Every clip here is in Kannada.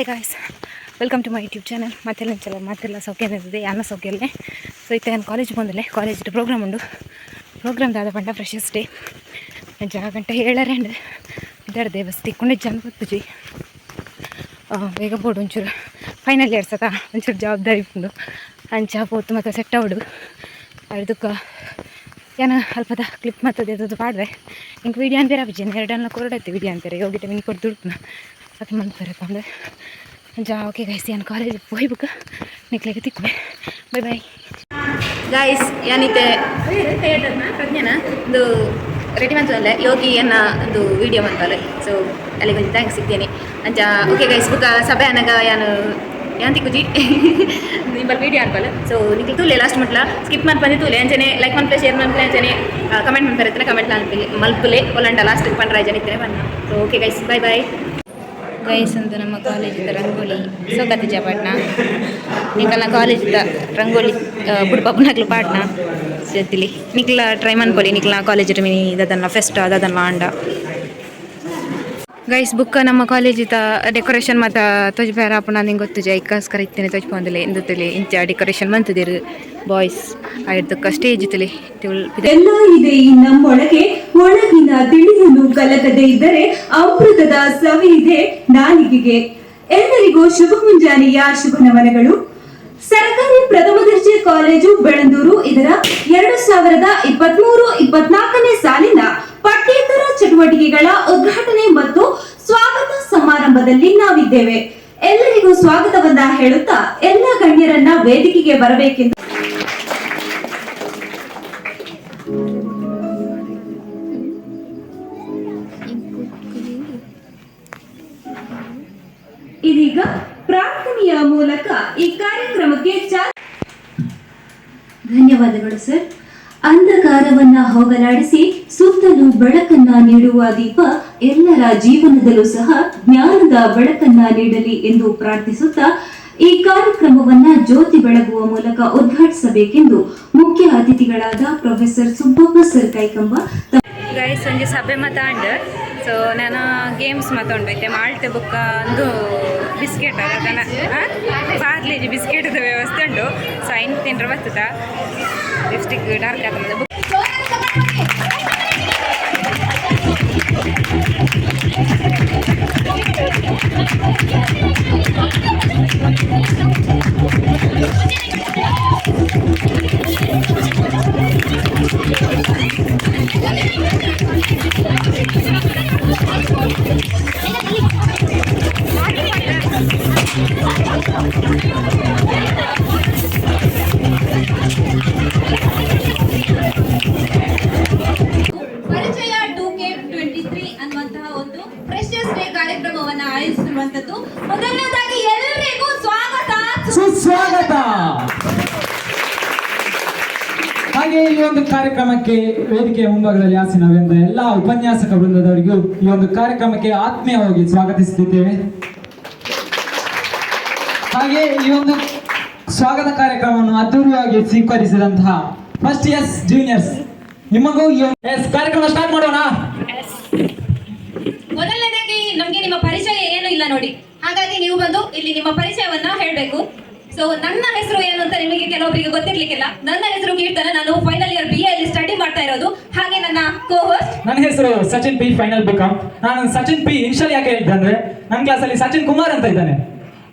Hi guys, welcome to my YouTube channel. ಮತ್ತೆಲ್ಲ ಸೌಖ್ಯ ಇರ್ತದೆ, ಯಾನ ಸೌಖ್ಯ ಅಲ್ಲೇ. ಸೊ ಇತ್ತ ನಾನು ಕಾಲೇಜ್ ಬಂದಲೆ, ಕಾಲೇಜ್ ಪ್ರೋಗ್ರಾಮ್ ಉಂಡು. ಪ್ರೋಗ್ರಾಮ್ ದಾದ ಪಂಡ ಫ್ರೆಶರ್ಸ್ ಡೇ ಗಂಟೆ 7:02 ಇದ್ದಾರದೆ ಬಸ್ ತಿಕ್ಕೊಂಡೆ ಜನ ಗೊತ್ತುಜಿ ಬೇಗ ಬೋಡು ಒಂಚೂರು ಫೈನಲ್ ಇಯರ್ಸ್ ಅದ ಒಂಚೂರು ಜವಾಬ್ದಾರಿ ಉಂಡು ಅಂಚ ಪೋತು ಮತ್ತು ಸೆಟ್ ಅವಡು ಅದಕ್ಕೆ ಏನ ಅಲ್ಪದ ಕ್ಲಿಪ್ ಮತ್ತದ ಅದು ಪಾಡ್ರೆ ಹಿಂಗೆ ವೀಡಿಯೋ ಅಂತೀರ ಅಭಿಜನ್ ಎರಡನ್ನ ಕೊರಡೈತೆ ವೀಡಿಯೋ ಅಂತಾರೆ ಹೋಗಿಟ್ಟು ನಿಂಗೆ ಕೊಟ್ಟು ದುಡ್ಡು ಅದು ಮಾಡ್ತಾರೆ ತಂದೆ ಓಕೆ ಗೈಸ್ ನಾನು ಕಾಲೇಜಿಗೆ ಹೋಗ್ಬೇಕು ನಿಕ್ಲಿಗೆ ತಿಕ್ವೆ ಬೈ ಬಾಯ್ ಗಾಯ್ಸ್ ಏನಿತ್ತೆ ಪ್ರಜ್ಞಾನ ಒಂದು ರೆಡಿ ಮಾಡ್ತದಲ್ಲೇ ಯೋಗಿ ಅನ್ನ ಒಂದು ವೀಡಿಯೋ ಮಾಡ್ತಾರೆ ಸೊ ಅಲ್ಲಿಗೆ ಒಂದು ಥ್ಯಾಂಕ್ಸ್ ಸಿಗ್ತೇನೆ ಅಂಚ ಓಕೆ ಗೈಸ್ ಬುಕ್ಕ ಸಭೆ ಅನ್ನಗ ಯಾನು ಯಾನ್ ತಿಕ್ಕುಜಿ ನಿಂಬಲ್ ವೀಡಿಯೋ ಅನ್ಪಲ್ಲ ಸೊ ನಿಕ್ಲಿ ತೂಲೆ ಲಾಸ್ಟ್ ಮಟ್ಲ ಸ್ಕಿಪ್ ಮಾಡಿ ಬಂದು ತೂಲೆ ಅಂಚನೆ ಲೈಕ್ ಮಾಡ್ಲೆ ಶೇರ್ ಮಾಡ್ಲೆ ಅಂಚನೆ ಕಮೆಂಟ್ ಮಾಡ್ತಾರೆ ಕಮೆಂಟ್ ಮಲ್ಪಲೆ ಒಲ್ಲಂಡ ಲಾಸ್ಟ್ ಪಂಡ್ರ ಜನ ಇತ್ತೇನೆ ಬನ್ನ so okay guys bye bye guys ಅಂತ ನಮ್ಮ ಕಾಲೇಜಿದ ರಂಗೋಲಿ ಸೋಕತಿಜ ಪಾಟ್ನ ನಿಕಲ್ನ ಕಾಲೇಜಿದ ರಂಗೋಲಿ ಬುಡ್ಪಪ್ಪನಾಗ್ಲು ಪಾಟ್ನ ಜೊತಿಲಿ ನಿಕ್ಲ ಟ್ರೈ ಮಾಡ್ಕೊಡಿ ನಿಕ್ಲ ಕಾಲೇಜ್ ಮಿನಿ ಇದನ್ನ ಫೆಸ್ಟ್ ಅದನ್ನ ಆಂಡ ಗೈಸ್ ಬುಕ್ಕ ನಮ್ಮ ಕಾಲೇಜಿದ ಡೆಕೋರೇಷನ್ ಮತ್ತು ತೊಜ್ಬೇರ ಅಪ್ಪ ನಿಂಗೆ ಗೊತ್ತು ಜೈಕೋಸ್ಕರ ಇತ್ತೇನೆ ತೊಜ್ಪೊಂದಿಲ್ಲ ಎಂದುತ್ತಲೆ ಇಂಚ ಡೆಕೋರೇಷನ್ ಮಂತದಿರು ಬಾಯ್ಸ್ ಆಯ್ತಕ್ಕ ಸ್ಟೇಜ್ ಇತ್ತಲೆ ಎಲ್ಲ ಇದೆ ಈ ನಮ್ಮೊಳಗೆ ಒಳಗಿನ ತಿಳಿಯಲು ಕಲಕದೆ ಇದ್ದರೆ ಅಮೃತದ ಸವಿ ಇದೆ ನಾಲಿಗೆಗೆ. ಎಲ್ಲರಿಗೂ ಶುಭ ಮುಂಜಾನೆಯ ಶುಭ ನಮನಗಳು. ಸರ್ಕಾರಿ ಪ್ರಥಮ ದರ್ಜೆ ಕಾಲೇಜು ಬೆಳಂದೂರು ಇದರ 2023-24ನೇ ಸಾಲಿನ ಪಠ್ಯೇತರ ಚಟುವಟಿಕೆಗಳ ಉದ್ಘಾಟನೆ ಮತ್ತು ಸ್ವಾಗತ ಸಮಾರಂಭದಲ್ಲಿ ನಾವಿದ್ದೇವೆ. ಎಲ್ಲರಿಗೂ ಸ್ವಾಗತವನ್ನ ಹೇಳುತ್ತಾ ಎಲ್ಲ ಗಣ್ಯರನ್ನ ವೇದಿಕೆಗೆ ಬರಬೇಕೆಂದು ಇದೀಗ ಪ್ರಾರ್ಥನೆಯ ಮೂಲಕ ಈ ಕಾರ್ಯಕ್ರಮಕ್ಕೆ ಧನ್ಯವಾದಗಳು ಸರ್. ಅಂಧಕಾರವನ್ನ ಹೋಗಲಾಡಿಸಿ ಸುತ್ತಲೂ ಬೆಳಕನ್ನ ನೀಡುವ ದೀಪ ಎಲ್ಲರ ಜೀವನದಲ್ಲೂ ಸಹ ಜ್ಞಾನದ ಬೆಳಕನ್ನ ನೀಡಲಿ ಎಂದು ಪ್ರಾರ್ಥಿಸುತ್ತಾ ಈ ಕಾರ್ಯಕ್ರಮವನ್ನ ಜ್ಯೋತಿ ಬೆಳಗುವ ಮೂಲಕ ಉದ್ಘಾಟಿಸಬೇಕೆಂದು ಮುಖ್ಯ ಅತಿಥಿಗಳಾದ professor Subbappa sir Kaikamba guys ಸಂಜೆ ಸಭೆ ಮಾತಾಂಡ ಸೊ ನಾನು ಗೇಮ್ಸ್ ಮಾತಾಡೈತೆ ಮಾಲ್ಟ್ ಬುಕ್ಕ ಒಂದು ಬಿಸ್ಕೆಟ್ ಅದನ್ನು ಪಾರ್ಲೇಜಿ ಬಿಸ್ಕೆಟ್ದ ವ್ಯವಸ್ಥೆ ಉಂಟು ಸೊ ಐನ್ ತಿಂಡ್ರೆ ಬರ್ತದ ಲಿಪ್ಸ್ಟಿಕ್ ಡಾರ್ಕ್ ಆಗ್ತದೆ ಪರಿಚಯ 2K23 ಅನ್ನುವಂತಹ ಒಂದು ಫ್ರೆಶರ್ಸ್ ಡೇ ಕಾರ್ಯಕ್ರಮವನ್ನು ಆಯೋಜಿಸಿರುವಂತದ್ದು. ಮೊದಲನೇದಾಗಿ ಎಲ್ಲರಿಗೂ ಸ್ವಾಗತ ಸುಸ್ವಾಗತ. ಹಾಗೆ ಈ ಒಂದು ಕಾರ್ಯಕ್ರಮಕ್ಕೆ ವೇದಿಕೆಯ ಮುಂಭಾಗದಲ್ಲಿ ಆಸೀನವೆಂದ ಎಲ್ಲ ಉಪನ್ಯಾಸಕ ವೃಂದದವರಿಗೂ ಈ ಒಂದು ಕಾರ್ಯಕ್ರಮಕ್ಕೆ ಆತ್ಮೀಯವಾಗಿ ಸ್ವಾಗತಿಸುತ್ತಿದ್ದೇವೆ. ಹಾಗೆ ಈ ಒಂದು ಸ್ವಾಗತ ಕಾರ್ಯಕ್ರಮವನ್ನು ಅದ್ದೂರಿಯಾಗಿ ಸ್ವೀಕರಿಸಿದಂತಹ ಫಸ್ಟ್ ಇಯರ್ಸ್ ಜೂನಿಯರ್ಸ್ ನಿಮಗೂ ಕಾರ್ಯಕ್ರಮ ಸ್ಟಾರ್ಟ್ ಮಾಡೋಣ. ಮೊದಲನೇದಾಗಿ ನಮ್ಗೆ ನಿಮ್ಮ ಪರಿಚಯ ಏನು ಇಲ್ಲ ನೋಡಿ, ಹಾಗಾಗಿ ನೀವು ಬಂದು ಇಲ್ಲಿ ನಿಮ್ಮ ಪರಿಚಯವನ್ನ ಹೇಳಬೇಕು. ಸೊ ನನ್ನ ಹೆಸರು ಏನು ಅಂತ ನಿಮಗೆ ಕೆಲವೊಬ್ಬರಿಗೆ ಗೊತ್ತಿರ್ಲಿಕ್ಕಿಲ್ಲ. ನನ್ನ ಹೆಸರು ಕೀರ್ತನ, ನಾನು ಫೈನಲ್ ಇಯರ್ BA ಅಲ್ಲಿ ಸ್ಟಡಿ ಮಾಡ್ತಾ ಇರೋದು. ಹಾಗೆ ನನ್ನ ಕೋ-ಹೋಸ್ಟ್ ನನ್ನ ಹೆಸರು ಸಚಿನ್ ಪಿ, ಫೈನಲ್ ಬಿಕಾಮ್. ನಾನು ಸಚಿನ್ ಪಿ ಇನ್ಶಿಯಲ್ ಯಾಕೆ ಹೇಳಿದ್ದೆ ಅಂದ್ರೆ ನನ್ನ ಕ್ಲಾಸಲ್ಲಿ ಸಚಿನ್ ಕುಮಾರ್ ಅಂತ ಇದ್ದಾನೆ,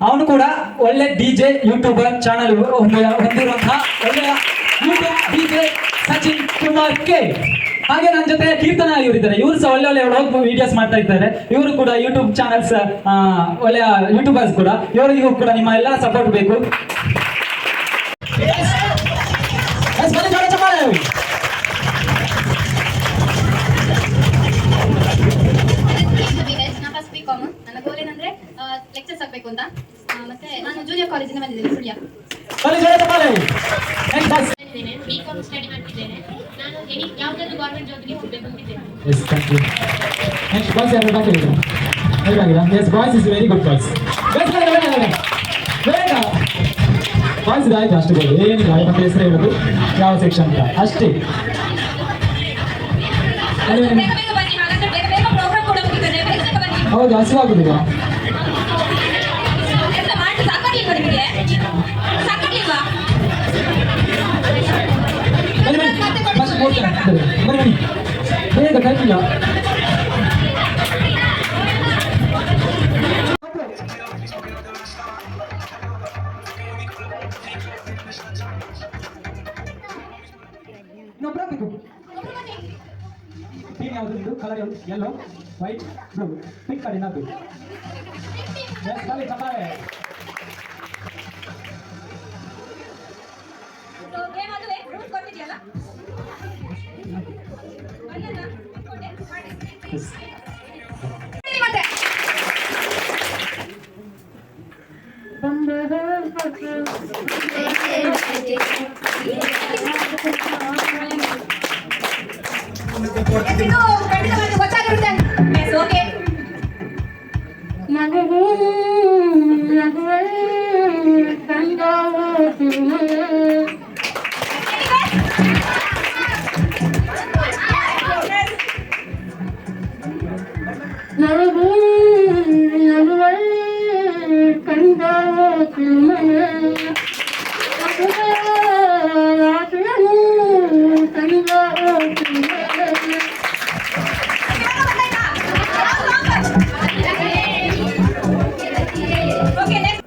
ಅವನು ಕೂಡ ಒಳ್ಳೆ DJ ಯೂಟ್ಯೂಬರ್ ಚಾನಲ್ ಹೊಂದಿರುವಂತಹ ಒಳ್ಳೆಯ YouTube DJ Sachin Kumar K. ಹಾಗೆ ನನ್ನ ಜೊತೆ ಕೀರ್ತನ ಇವರಿದ್ದಾರೆ, ಇವರು ಸಹ ಒಳ್ಳೆ ವಿಡಿಯೋಸ್ ಮಾಡ್ತಾ ಇದ್ದಾರೆ. ಇವರು ಕೂಡ ಯೂಟ್ಯೂಬ್ ಚಾನಲ್ಸ್ ಒಳ್ಳೆಯ ಯೂಟ್ಯೂಬರ್ಸ್ ಕೂಡ. ಇವರಿಗೂ ಕೂಡ ನಿಮ್ಮ ಎಲ್ಲರ ಸಪೋರ್ಟ್ ಬೇಕು. ನನ್ನ ಗೋಲ್ ಏನಂದ್ರೆ ಲೆಕ್ಚರ್ಸ್ ಆಗ್ಬೇಕು ಅಂತ. ಮತ್ತೆ ನಾನು ಜೂನಿಯರ್ ಕಾಲೇಜಿಂದ ಬಂದಿದ್ದೇನೆ, ಸುಳ್ಯ. ಬಿಕಾಮ್ ಸ್ಟಡಿ ಮಾಡ್ತಿದ್ದೇನೆ. ನಾನು ಯಾವುದಾದ್ರೂ ಗವರ್ಮೆಂಟ್ ಜಾಬ್ಗೆ ಹೋಗಬೇಕು ಅಂತಿದ್ದೇನೆ. Yes, thank you. Next boys are back here. Yes, boys is very good boys. Guys, ಬೇಗ ಬಾಯ್ಸ್ ಆಯ್ತು ಅಷ್ಟೇ, ಏನಿಲ್ಲ ಮತ್ತೆ ಹೆಸರು ಹೇಳೋದು ಯಾವ ಸೆಕ್ಷನ್ ಅಂತ ಅಷ್ಟೇ. ಹೌದು, ಹಸಿವಾಗುದಿಲ್ಲ. ಬನ್ನಿ ಬೇಗ ಟೈಮ್ ಇಲ್ಲ. ಇನ್ನೊಬ್ಬರ ಬೇಕು. ಟೀಮ್ ಯಾವುದು ನಿಮ್ಮದು? ಕಲರ್ ಯಾವುದು? Yellow, white, blue. Pink card ಏನಾದ್ರು? ಎಸ್ ಬನ್ನಿ ಚಪ್ಪಾಳೆ. ಗೇಮ್ ಅದು ರೂಲ್ಸ್ ಗೊತ್ತಿದೆಯಲ್ಲ? ಅಲ್ಲಲ್ಲ ಇಟ್ಕೊಂಡೆ ಮಾಡಿ. ಎಸ್ ಮತ್ತೆ ಇದು ಖಂಡಿತವಾಗಿ ಗೊತ್ತಾಗಿರುತ್ತೆ. Yes okay. Okay next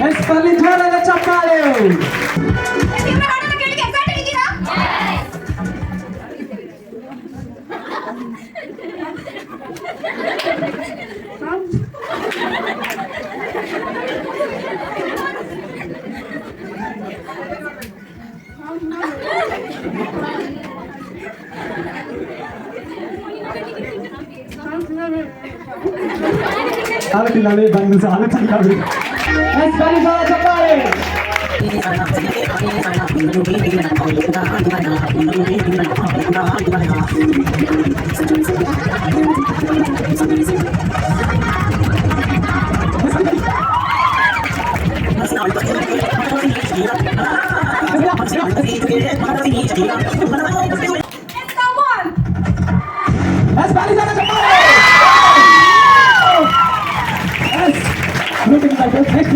yes ಬನ್ನಿ ಜೋರಾದ ಚಪ್ಪಾಳೆ. ಕೇಳಿಗೆ ಎಕ್ಸೈಟ್ ಆಗಿದ್ದೀರಾ? ಆಗುತ್ತಿಲ್ಲ ಬಂದು ಆಗುತ್ತಿಲ್ಲ. ಎಸ್ ಬನ್ನಿ ಜೋರಾದ ಚಪ್ಪಾಳೆ. Come on. ಎಸ್ ಬನ್ನಿ ಜೋರಾದ ಚಪ್ಪಾಳೆ. Yes looking like this. Next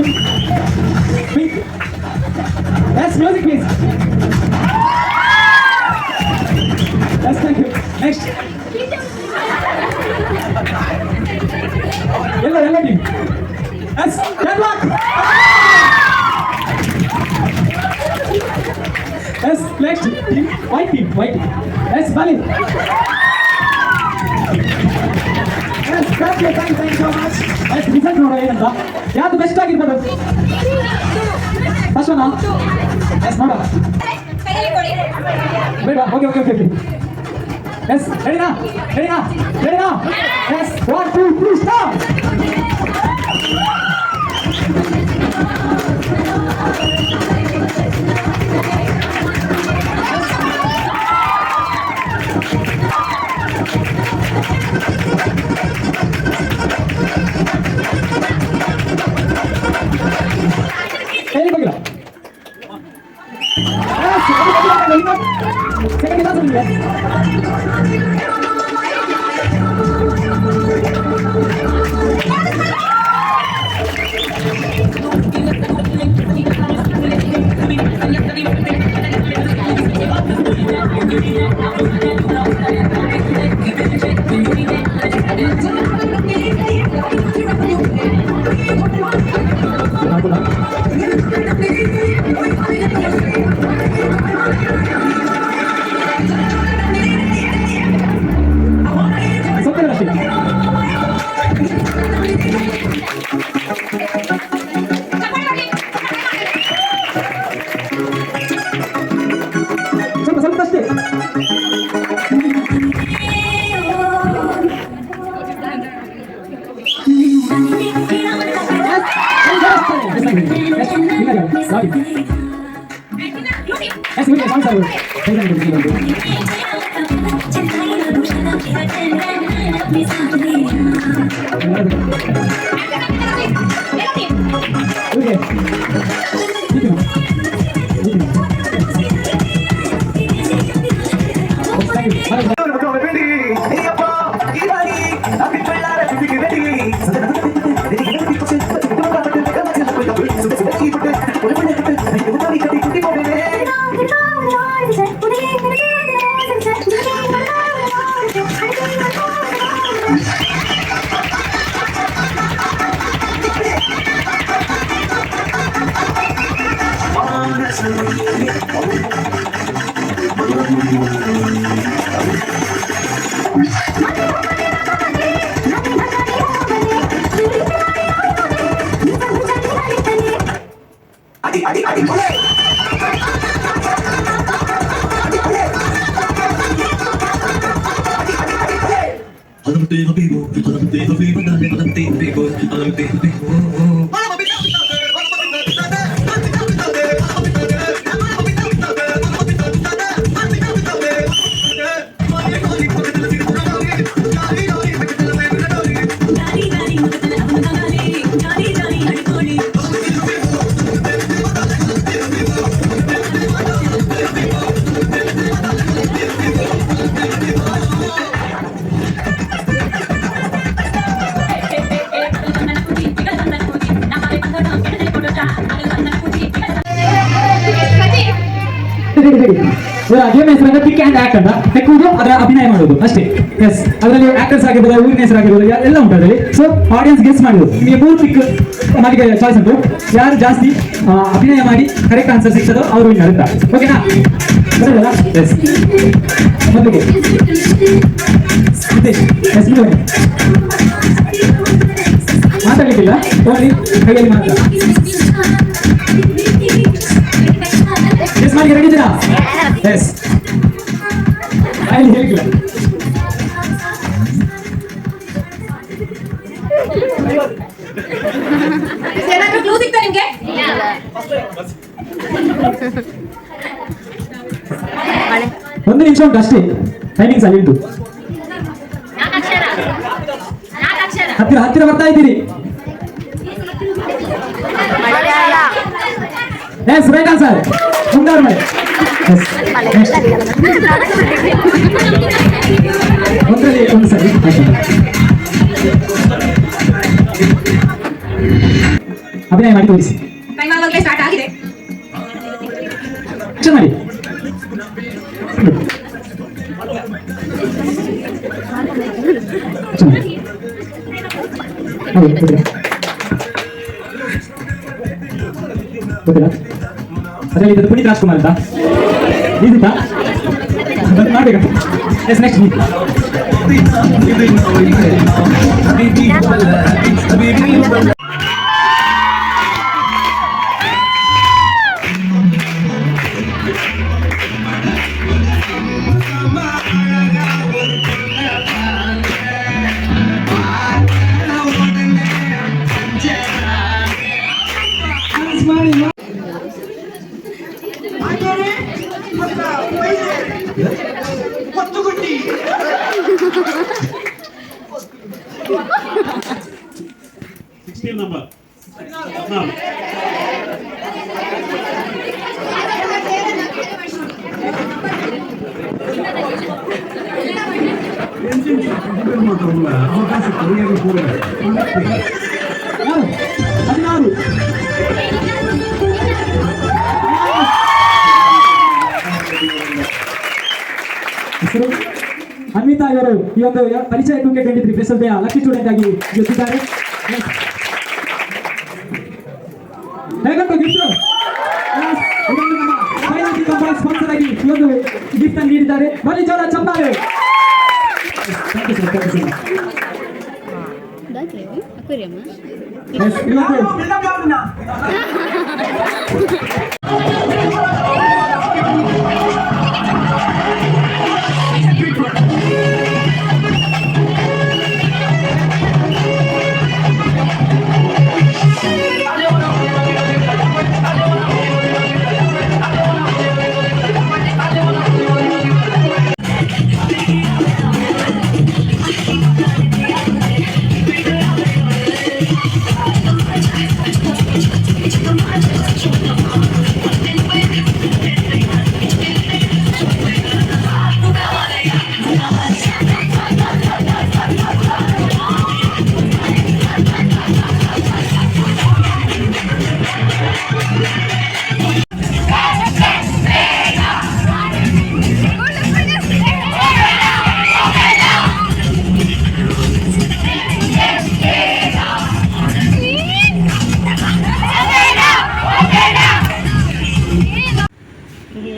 please. Yes, music please. Yes, thank you. Next. Yellow team. Yes, red block. Yes, next team. White team. Yes, Bali. Yes, thank you so much. Yes, result ನೋಡೋ ಏನಂತ ಯಾವ್ದು ಬೆಸ್ಟ್ ಆಗಿರ್ಬೋದು ಫಸ್ಟ್ ಒನ್. ಎಸ್ ನೋಡ ಕೈಯಲ್ಲಿ ಕೊಡಿ. ಬೇಡ. ಓಕೆ ಎಸ್ ರೆಡಿನಾ ಎಸ್ 1 2 3 ಸ್ಟಾರ್ಟ್. ಹೇಳಿ ಬಗ್ಗಿಲ್ಲ. ಸೆಕೆಂಡ್ ಗೇಮ್ ಹೆಸರು ಪಿಕ್ ಆ್ಯಂಡ್ ಆಕ್ಟ್ ಅಂತ ಹೆಕ್ಕುವುದು ಅದರ ಅಭಿನಯ ಮಾಡೋದು ಅಷ್ಟೇ. ಎಸ್, ಅದರಲ್ಲಿ ಆಕ್ಟರ್ಸ್ ಆಗಿರ್ಬೋದು, ಊರಿನ ಹೆಸರಾಗಿರ್ಬೋದು, ಎಲ್ಲ ಉಂಟು ಅದರಲ್ಲಿ. ಸೊ ಆಡಿಯನ್ಸ್ ಗೆಸ್ ಮಾಡೋದು. ನಿಮಗೆ 3 ಪಿಕ್ ಮಾಡಿಗೆ ಚಾಯ್ಸ್ ಉಂಟು. ಯಾರು ಜಾಸ್ತಿ ಅಭಿನಯ ಮಾಡಿ ಕರೆಕ್ಟ್ ಆನ್ಸರ್ ಸಿಗ್ತದೋ ಅವರು ವಿನ್ನರ್ ಅಂತ. ಓಕೆನಾ? ಬರೋದಲ್ಲ? ಎಸ್, ಮೊದಲಿಗೆ ಮಾತಾಡ್ಲಿಕ್ಕಿಲ್ಲ, ಓನ್ಲಿ ಕೈಯಲ್ಲಿ ಮಾತ್ರ. ಎಸ್ ಮಾಡಿ, ರೆಡಿ ಇದ್ದೀರಾ? ಎಸ್, ಅಲ್ಲಿ ಹೇಳಿಲ್ಲ. ಏನಾದ್ರೂ ಕ್ಲೂ ಸಿಗ್ತಾ ನಿಮ್ಗೆ? ಒಂದು ನಿಮಿಷ ಉಂಟು ಅಷ್ಟೇ, ಟೈಮಿಂಗ್ಸ್ ಅಲ್ಲಿ ಉಂಟು. ಹತ್ತಿರ ಹತ್ತಿರ ಬರ್ತಾ ಇದ್ದೀರಿ. ಎಸ್, ರೈಟ್ ಆನ್ಸರ್ ಮುಂಗಾರು ಮಳೆ. ಒಂದರಲ್ಲಿ ಒಂದು ಸರಿ ಅಭಿನಯ ಮಾಡಿ ತೋರಿಸಿ. ಟೈಮ್ ಆವಾಗಲೇ ಸ್ಟಾರ್ಟ್ ಆಗಿದೆ. ಮಾಡಿ. ಅದರಲ್ಲಿ ಇದು ಪುನೀತ್ ರಾಜ್ಕುಮಾರ್ ಅಂತ ಇದೀತಾ ಮಾಡ್ಬೇಕಾ? S, next number. ಅನ್ವಿತಾ ಇವರು ಈ ಒಂದು ಪರಿಚಯ cricket 23 special day lucky student ಆಗಿ ಗೆದ್ದಿದ್ದಾರೆ. ಹೇಗಂತ ಗಿಫ್ಟ್ ಸ್ಪಾನ್ಸರ್ ಆಗಿ ಈ ಒಂದು ಗಿಫ್ಟ್ ಅನ್ನು ನೀಡಿದ್ದಾರೆ. ಬನ್ನಿ ಜೋರ ಚಪ್ಪಾಳೆ.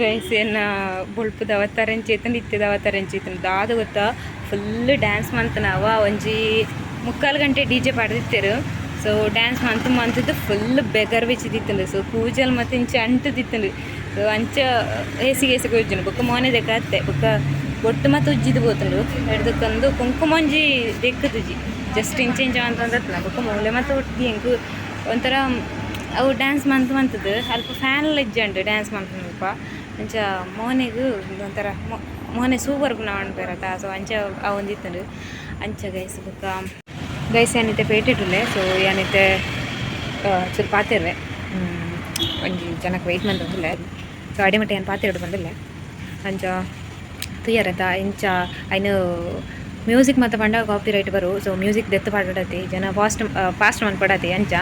ಗೈಸ್ ಏನು ಬೊಳ್ಪದ ಅವತಾರಂಚೇತನ ಇತ್ತದ ಅವತಾರಂಚೇತನ ದಾದ ಗೊತ್ತಾ ಫುಲ್ ಡ್ಯಾನ್ಸ್ ಮಂತ್ ನಾವ ಒಂಜಿ 3/4 ಗಂಟೆ ಡಿ ಜೆ ಪಾಡ್ದಿತ್ತೇರು. ಸೊ ಡ್ಯಾನ್ಸ್ ಮಂತದ್ದು ಫುಲ್ ಬೆಗರ್ ಬೆಚ್ಚಿದಿತ್ತಂಡು. ಸೊ ಕೂಜಲ್ ಮತ್ತು ಇಂಚ ಅಂಟದಿತ್ತಂಡು. ಸೊ ಅಂಚ ಹೇಸಿಗೆ ಹೋಯ್ತು ಬೊಕ್ಕ ಮೋನೆ ದೆಕ್ಕತ್ತೆ ಬೊಕ್ಕ ಒಟ್ಟು ಮತ್ತು ಉಜ್ಜಿದು ಹೋತಂಡು ಹಿಡ್ದಕ್ಕಂದು ಕುಂಕುಮಂಜಿ ದೆಕ್ಕದುಜಿ ಜಸ್ಟ್ ಇಂಚ ಅಂತಂದತ್ತನ ಬೊಕ್ಕ ಮೂಲೆ ಮತ್ತು ಒಟ್ಟಿಗೆ ಹೆಂಗೆ ಒಂಥರ ಅವು ಡ್ಯಾನ್ಸ್ ಮಂತದ್ದು ಅಲ್ಪ ಫ್ಯಾನ್ ಇಜ್ಜಂಡು ಡ್ಯಾನ್ಸ್ ಮಂತಪ್ಪ ಅಂಚ ಮೋನೆಗೂ ಒಂಥರ ಮೋನೆ ಸೂಪರ್ಗು ನಾವು ಅನ್ಬೇರತ್ತ. ಸೊ ಅಂಚ ಒಂದಿತ್ತಂಡು ಅಂಚ ಗೈಸ್ ಬೊಕ್ಕ ಗೈಸ್ ಏನಿತ್ತೆ ಪೇಟಿಟ್ಲೆ. ಸೊ ಏನಿತ್ತೆ ಚೂರು ಪಾತಿರ್ವೆ ಒಂಜಿ ಜನಕ್ಕೆ ವೆಯ್ಟ್ ಮಂತಂದಿಲ್ಲ. ಸೊ ಅಡಿಮಟ್ಟ ಏನು ಪಾತಿರೋಡು ಬಂದಿಲ್ಲ ಅಂಚ ತುಯ್ಯರತ್ತ ಇಂಚ ಐನು ಮ್ಯೂಸಿಕ್ ಮತ್ತು ಪಂಡ ಕಾಪಿ ರೈಟ್ ಬರು. ಸೊ ಮ್ಯೂಸಿಕ್ ದೆತ್ತು ಪಾಡತಿ ಜನ ಫಾಸ್ಟ್ ಮಂತ್ ಪಡತಿ ಅಂಚ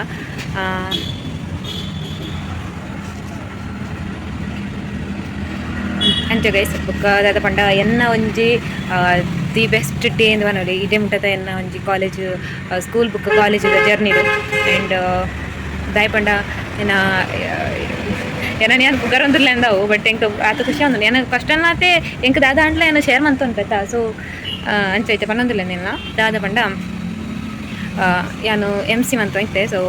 ಅಂಚ ಗೈಸ್ ಬೊಕ್ಕ ದಾದ ಪಂಡ ಎನ್ನ ಒಂಜಿ ದಿ ಬೆಸ್ಟ್ ಡೇ ಎಂದು ಬನ್ನೋಲಿ ಇದೇ ಮುಟ್ಟದ ಎನ್ನ ಒಂಜಿ ಕಾಲೇಜ್ ಸ್ಕೂಲ್ ಬುಕ್ ಕಾಲೇಜದ ಜರ್ನಿಡು. ಆ್ಯಂಡ್ ದಾಯ್ ಪಂಡ ಏನ ಏನು ಪುಗರೊಂದಿಲ್ಲ ಅಂದವು ಬಟ್ ಎಂಕ್ ಆತ ಖುಷಿ ಅಂದು ನನಗೆ ಫಸ್ಟ್ ಅನ್ನತ್ತೆ ಎಂಕ್ ದಾದ ಅಂಟ್ಲ ಏನೋ ಶೇರ್ ಮಂತು ಅನ್ಪೈತಾ. ಸೊ ಅಂಚೈತೆ ಪನ್ನೊಂದಿಲ್ಲ ನಿನ್ನ ದಾದ ಪಂಡ ಯಾನು MC ಮಂತು ಐತೆ. ಸೊ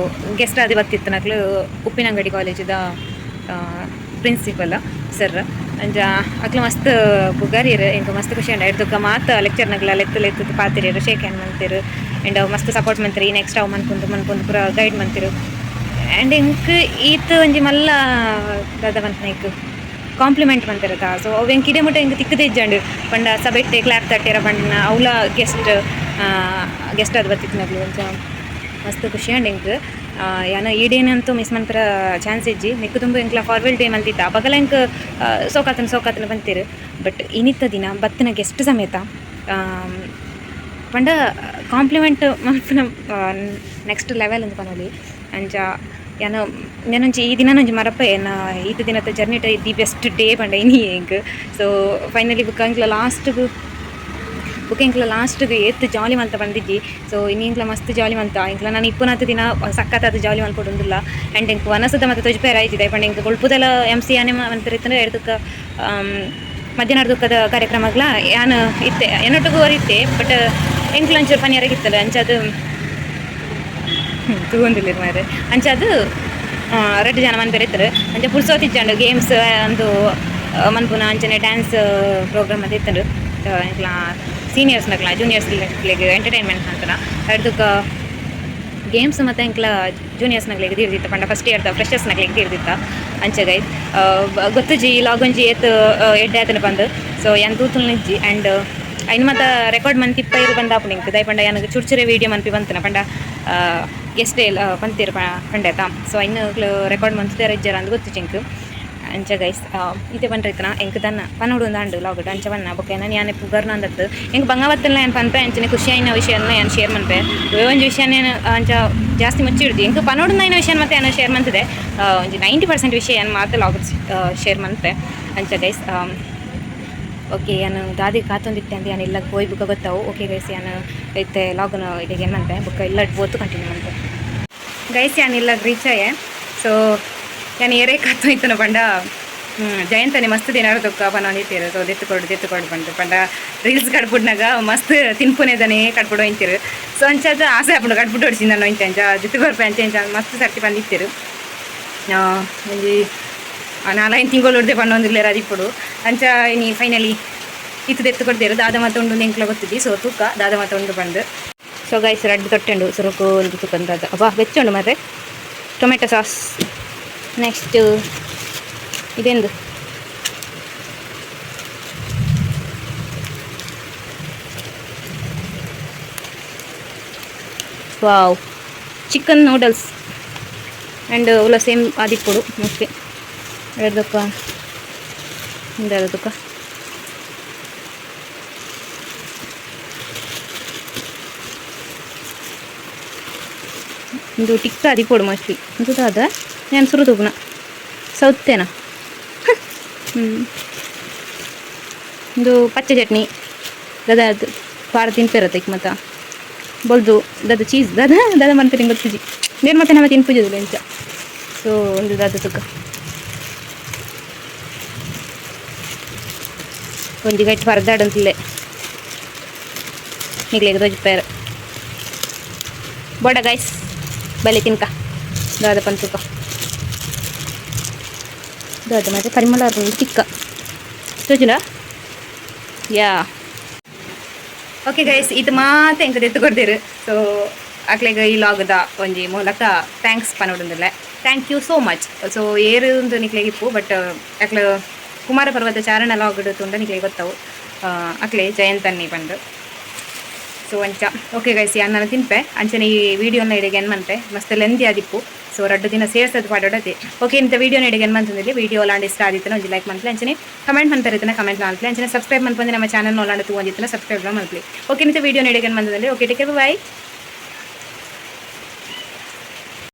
ಗೆಸ್ಟ್ ಅದು ಬರ್ತಿತ್ತು ನಕ್ಲು ಉಪ್ಪಿನಂಗಡಿ ಕಾಲೇಜದ ಪ್ರಿನ್ಸಿಪಲ್ ಸರ್ ಅಂಚ ಅಕ್ಲು ಮಸ್ತ್ ಪುಗಾರಿರು ಎಂಕ್ ಮಸ್ತ್ ಖುಷಿ ಅಂಡ ಹಿಡ್ದಕ್ಕ ಮಾತು ಲೆಕ್ಚರ್ನಗ್ಲ ಲೆತ್ತು ಪಾತಿರು ಶೇಕ್ ಹ್ಯಾಂಡ್ ಮಂತಿರು. ಆ್ಯಂಡ್ ಮಸ್ತ್ ಸಪೋರ್ಟ್ ಮಂತಿರು ನೆಕ್ಸ್ಟ್ ಅವು ಮನ್ಪುಂದು ಪೂರ ಗೈಡ್ ಮಂತಿರು. ಆ್ಯಂಡ್ ಎಂಕ್ ಈತ್ ಒಂಜಿ ಮಲ್ಲ ದಾದ ಮಂತನೈಕ್ ಕಾಂಪ್ಲಿಮೆಂಟ್ ಮಂತಿರತ್ತ. ಸೊ ಅವು ಎಂಕ್ ಇದೇ ಮುಟ್ಟ ಎಂಕ್ ತಿಕ್ಕದೆ ಇಜ್ಜಂಡು ಪಂಡ ಸಬೆಟ್ಟೆ ಕ್ಲಾಪ್ ತಟ್ಟಿರ ಪಂಡ ಅವಳ ಗೆಸ್ಟ್ ಅದು ಬರ್ತಿತ್ತು ನಗ್ಲು ಒಂಚ ಮಸ್ತ್ ಖುಷಿ ಅಂಡ್ ಎಂಕ್ ಯಾನ ಈಡೇನಂತೂ ಮಿಸ್ ಮಂತ್ರ ಚಾನ್ಸ್ ಇಜ್ಜಿ ನೆಕ್ಕು ತುಂಬ ಎಂಕ್ಲ ಫಾರ್ವೆಲ್ ಡೇ ಮಂತಿತ್ತ ಅವಾಗಲ್ಲ ಎಂಕ್ ಸೋಕಾತನ ಬಂತಿರು. ಬಟ್ ಇನ್ನಿತ್ತ ದಿನ ಬತ್ತಿನ ಗೆಸ್ಟ್ ಸಮೇತ ಪಂಡ ಕಾಂಪ್ಲಿಮೆಂಟ್ ಮಲ್ಪನ ನೆಕ್ಸ್ಟ್ ಲೆವೆಲ್ ಅಂತ ಪನೋಲಿ ಅಂಚ ಯಾನು ನೆನೊಂಜಿ ಈ ದಿನ ಮರಪ್ಪ ಏನ ಈತ ದಿನದ ಜರ್ನಿ ದಿ ಬೆಸ್ಟ್ ಡೇ ಪಂಡ ಇನಿ ಎಂಕ್. ಸೊ ಫೈನಲಿ ಬುಕ್ಕಂಕ್ಲ ಲಾಸ್ಟ್ಗೆ ಎತ್ತು ಜಾಲಿ ಮಲ್ತ ಬಂದಿದ್ದಿ. ಸೊ ಇನ್ನಿಂಕ್ಲ ಮಸ್ತ್ ಜಾಲಿ ಮಲ್ತ ಇಂಕ್ಲ ನಾನು ಇಪ್ಪನಾತ್ತು ದಿನ ಸಕ್ಕತ್ತಾದ ಜಾಲಿ ಮಲ್ಕೊಡೊಂದಿಲ್ಲ. ಆ್ಯಂಡ್ ಎಂಕ್ ವನಸದ ಮತ್ತು ತೊಜ್ಪೇರ ಆಯ್ತಿದೆ ಪಂಡ ಎಂಕ್ ಗೊಳ್ಪುದೆಲ್ಲ MC ಆನೆ ಮಂತಿರ್ತಂದ್ರೆ ಎಡ್ದಕ್ಕೆ ಮಧ್ಯಾಹ್ನ ದುಃಖದ ಕಾರ್ಯಕ್ರಮಗಳ ಯಾನು ಇತ್ತೆ ಏನೊಟ್ಟಿಗೂ ಇತ್ತೆ. ಬಟ್ ಎಂಕ್ಲ ಒಂಚೂರು ಪನಿಯರಾಗಿತ್ತಲ್ಲ ಅಂಚದು ತಗೊಂದಿಲ್ಲ ಮಾರೆ ಅಂಚದು ರೆಡ್ ಜನ ಮಂದಿರ ಇತ್ತರು ಅಂಚ ಪುರ್ಸೋತಿಜ್ಜಂಡು ಗೇಮ್ಸ್ ಅಂದು ಮನ್ಪುನ ಅಂಚನೆ ಡ್ಯಾನ್ಸ್ ಪ್ರೋಗ್ರಾಮ್ ಅದು ಇತ್ತಂಡು. ಇಂಕ್ಲ ಸೀನಿಯರ್ಸ್ನಕ್ಲ ಜೂನಿಯರ್ಸ್ಗಳಿಗೆ ಎಂಟರ್ಟೈನ್ಮೆಂಟ್ ಅಂತಾನ ಹಿಡ್ದಕ್ಕೆ ಗೇಮ್ಸ್ ಮತ್ತು ಇಂಕ್ಲ ಜೂನಿಯರ್ಸ್ನಗ್ಲಿಗೆ ತೀರ್ದಿತ್ತು ಪಂಡ ಫಸ್ಟ್ ಇಯರ್ದ ಫ್ರೆಷರ್ಸ್ನಗ್ಲಿಗೆ ತೀರ್ದಿತ್ತ ಅಂಚ ಗೈಸ್ ಗೊತ್ತುಜಿ ಲಾಗೊಂಜಿ ಎಡ್ಡೆ ಆತನ ಬಂದು. ಸೊ ಏನು ತೂತುಲ್ನ ಇಜ್ಜಿ ಆ್ಯಂಡ್ ಐನು ಮತ್ತು ರೆಕಾರ್ಡ್ ಮಂತಿ ಇರು ಬಂದಾಪು ನಿಂಕ್ ದಯ ಪಂಡ ನನಗೆ ಚುರ್ಚುರೆ ವೀಡಿಯೋ ಮನ್ಪಿ ಬಂತನ ಪಂಡ ಗೆಸ್ಟೇ ಬಂತಿರು ಪಂಡೇತ. ಸೊ ಇನ್ನು ರೆಕಾರ್ಡ್ ಮಂತಿರ ಇಜ್ಜಾರ ಅಂತ ಗೊತ್ತು ಚಿಂಕ್ ಅಂಚ ಗೈಸ್ ಇದೇ ಬಂದ್ರೈತನ ಎಂಕ್ ತನ್ನ ಪನ್ನೋಡು ಒಂದು ಅಂಡು ಲಾಗಟ್ ಅಂಚ ಬನ್ನ ಬೊಕ್ಕ ನಾನು ಯಾನೆ ಪುಗರ್ನ ಅಂದತ್ತು ಎಂಕ್ ಬಂಗಾವತ್ತಲ್ಲ ಏನು ಪನ್ಪೆ ಅಂಚನೆ ಖುಷಿ ಆಯ್ನ ವಿಷಯನ ಏನು ಶೇರ್ ಮನ್ಪೆ ಒಂದು ವಿಷಯನೇ ಅಂಚ ಜಾಸ್ತಿ ಮುಚ್ಚಿ ಹಿಡ್ದು ಎಂಕ್ ಪನ್ನೋಡು ಐನ ವಿಷಯ ಮತ್ತೆ ಏನೋ ಶೇರ್ ಮಂತಿದೆ ಒಂದು 90% ವಿಷಯ ಏನು ಮಾತು ಲಾಗಟ್ ಶೇರ್ ಮನ್ಪೆ ಅಂಚ ಗೈಸ್. ಓಕೆ ಏನು ದಾದಿ ಕಾತೊಂದಿತ್ತೆ ಅಂತ ಏನು ಇಲ್ಲ ಹೋಯ್ ಬುಕ್ಕ ಗೊತ್ತಾವು. ಓಕೆ ಗೈಸ್ ಏನು ಐತೆ ಲಾಗನ್ ಇದಕ್ಕೆ ಏನು ಮಂತೆ ಬುಕ್ಕ ಇಲ್ಲ ಓದು ಕಂಟಿನ್ಯೂ ಮಂತೆ ಗೈಸ್ ಏನಿಲ್ಲ ರೀಚಾಯೆ. ಸೊ ನಾನು ಏರೇ ಕಾತೋಯ್ತನ ಪಂಡ ಜಯಂತನೇ ಮಸ್ತ್ ದಿನಾರ್ದಕ್ಕ ಪನೊಂದಿತ್ತೀರು. ಸೊ ದೆತ್ತುಕೊಡು ಪಂಡ ರೀಲ್ಸ್ ಕಡ್ಬಿಡ್ನಾಗ ಮಸ್ತ್ ತಿನ್ಪುನೇದನೇ ಕಡ್ಬಿಡು ಅಂತೀರು. ಸೊ ಅಂಚದ ಆಸೆ ಹಾಕೊಂಡು ಕಡ್ಬಿಟ್ಟು ಹೊಡ್ಸಿ ನಾನು ಇಂಚ ಅಂಚ ಜೊತೆ ಬರ್ಪೆ ಅಂಚ ಮಸ್ತ್ ಸರ್ತಿ ಬಂದಿತ್ತೀರು. ಒಂಜಿ 4 ತಿಂಗಳು ಹೊಡೆದೆ ಪನ್ನೊಂದಿಲ್ಲ ರದಿಪ್ಪುಡು ಅಂಚ ಇನಿ ಫೈನಲಿ ಇತ್ತು ದೆತ್ತು ಕೊಡ್ತೇರು ದಾದ ಮತ್ತು ಉಂಡು ನೆಂಕ್ಲ ಗೊತ್ತಿದ್ದಿ. ಸೊ ತೂಕ ದಾದ ಮತ್ತು ಉಂಡು ಬಂದು. ಸೊ ಗೈಸ್ ರಡ್ಡು ತೊಟ್ಟೆಂಡು ಸುರುಕು ಒಂದು ತೂಕಂತದ್ದು ಅಬ್ಬಾ ಬೆಚ್ಚುಂಡು ಮತ್ತು ಟೊಮೆಟೊ ಸಾಸ್. ನೆಕ್ಸ್ಟ್ ಇದೆಂದು ವಾವ್ ಚಿಕನ್ ನೂಡಲ್ಸ್ ಆ್ಯಂಡ್ ಉಲ್ಲ ಸೇಮ್ ಆದಿಪ್ಪುಡು ಮೋಸ್ಟ್ಲಿ ಎಡ್ದಕ್ಕ ಇಂದಕ್ಕ ಇದು ಟಿಕ್ಕ ಆದಿಪ್ಪುಡು ಮೋಸ್ಟ್ಲಿ ಎಂತದಾದ ನಾನು ಸುರು ತೂಪುನ ಸೌತ್ತೇನಾ ಇದು ಪಚ್ಚೆ ಚಟ್ನಿ ದದ ಪಾರ ತಿನ್ಪಿರತ್ತೆ ಮತ್ತು ಬೊಲ್ದು ದದ ಚೀಸ್ ದದ ಮತ್ತೆ ನಿಂಗೆ ಗೊತ್ತಿಜಿ ಏನು ಮತ್ತೆ ನಾವು ತಿನ್ಪುಜಿಲ್ಲ ಎಂಚ ಸೊ ಒಂದು ದದ ತುಕ್ಕ ಒಂಜಿ ಗಟ್ಟಿ ಪರದಾಡಂತಿಲ್ಲೆ ನಿಗ್ಲಿಗೆ ರೋಜಿಪ್ಪಾರ ಬೋಡ ಗೈಸ್ ಬಲೆ ತಿನ್ಕ ದಾದ ಪಂತುಕ ದಾದ ಮತ್ತೆ ಪರಿಮಳ ತಿಕ್ಕ ಸೋಜಿಲ್ಲ ಯಾ ಓಕೆ ಗೈಸ್ ಇದು ಮಾತ್ರ ಎಂಕದ ಎತ್ತುಕೊಡ್ತೀರು ಸೊ ಅಕ್ಲೆಗ ಈ ಲಾಗದ ಒಂಜಿ ಮೂಲಕ ಥ್ಯಾಂಕ್ಸ್ ಪನೋಡಂದಿಲ್ಲ thank you so much so ಏರು ಒಂದು ನಿಕ್ಲೆಗಿಪ್ಪು ಬಟ್ ಅಕ್ಲ ಕುಮಾರ ಪರ್ವತ ಚಾರಣ ಲಾಗ್ ತುಂಡ ನಿಕ್ಲೆ ಗೊತ್ತವು ಅಕ್ಲೆ ಜಯಂತನ್ನಿ ಬಂದು ಸೊ ಅಂಚ ಓಕೆ ಗೈಸ್ ನಾನು ತಿನ್ಪೆ ಅಂಚನೆ ಈ ವಿಡಿಯೋನ ಇಡಿಗೆ ಏನು ಮಂತೆ ಮಸ್ತ್ ಲೆಂದಿ ಆದಿಪ್ಪು ಸೊ 2 ದಿನ ಸೇರ್ಸೋದು ಪಾಡೋಡತ್ತೆ ಓಕೆ ಇಂಥ ವಿಡಿಯೋನ ಇಡಿಗೆ ಏನು ಮಂತಂದಿಲ್ಲ ವಿಡಿಯೋ ಲಾಂಡ್ ಇಷ್ಟ ಆದಿತ್ತನ ಒಂದು ಲೈಕ್ ಮಂತ್ಲಿ ಅಂಚನೆ ಕಮೆಂಟ್ ಮಂತರಿತನ ಕಮೆಂಟ್ ಮಾಡ್ಲಿ ಅಂಚನೆ ಸಬ್ಸ್ಕ್ರೈಬ್ ಮಾಡ್ಬಂದು ನಮ್ಮ ಚಾನಲ್ ನೋಡಾಂಡು ತಗೊಂಡಿತ್ತನ ಸಬ್ಸ್ಕ್ರೈಬ್ ಮಾಡ್ಲಿ ಓಕೆ ಇಂಥ ವಿಡಿಯೋನ ಇಡಿಗೆ ಏನು ಮಂತಂದಿಲ್ಲ ಓಕೆ ಟೇಕ್ ಕೇರ್ ಬೈ